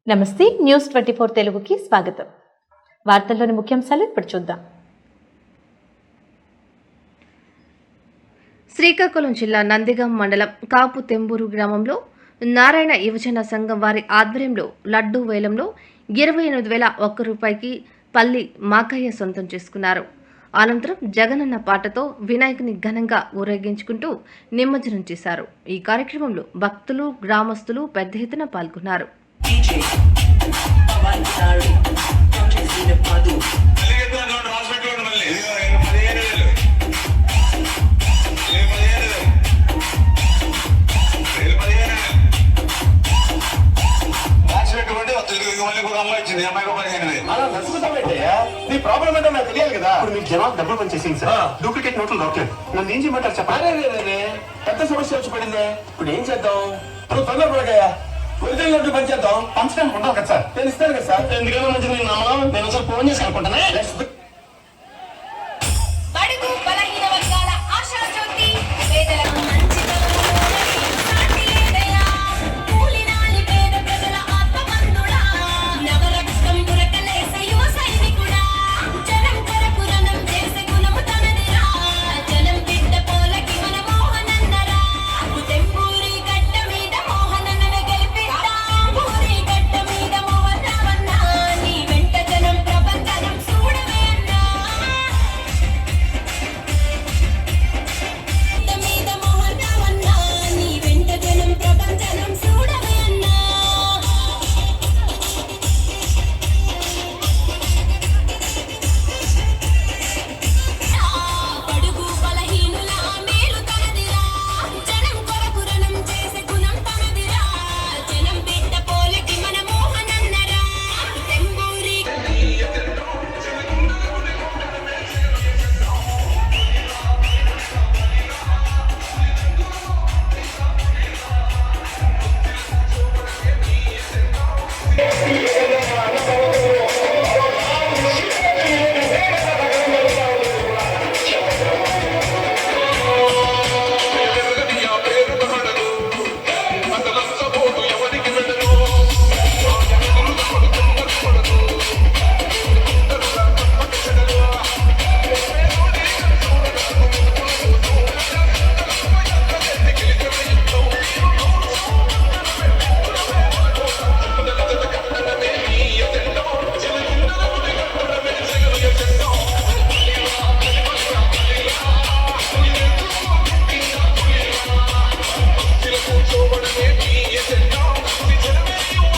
నమస్తే న్యూస్ 24 తెలుగుకి స్వాగతం. వార్తల్లోని ముఖ్యాంశాలు ఇప్పుడు చూద్దాం. శ్రీకాకుళం జిల్లా నందిగాం మండలం కాపు తెంబూరు గ్రామంలో నారాయణ యువజన సంఘం వారి ఆధ్వర్యంలో లడ్డూ వేలంలో 28,001 రూపాయికి పల్లి మాకయ్య సొంతం చేసుకున్నారు. అనంతరం జగనన్న పాటతో వినాయకుని ఘనంగా ఊరేగించుకుంటూ నిమజ్జనం చేశారు. ఈ కార్యక్రమంలో భక్తులు, గ్రామస్తులు పెద్ద ఎత్తున పాల్గొన్నారు. నీ ప్రాబ్లం ఏంటో నాకు తెలియాలి కదా. ఇప్పుడు మీకు జనాలు డబ్బులు పనిచేసింది సార్, డూప్లికేట్ నోట్లు దొరకలేదు. నన్ను ఏం చేయమంటారు చెప్పాలి. పెద్ద సమస్య వచ్చి పడింది. ఇప్పుడు ఏం చేద్దాం? నువ్వు తొందరపడగా ఒరిజినల్ నోట్లు పనిచేద్దాం. పంచడానికి ఉండవు కదా సార్. నేను ఇస్తాను కదా సార్. ఎందుకైనా మంచిది నేను ఒకసారి ఫోన్ చేసి అనుకుంటానే.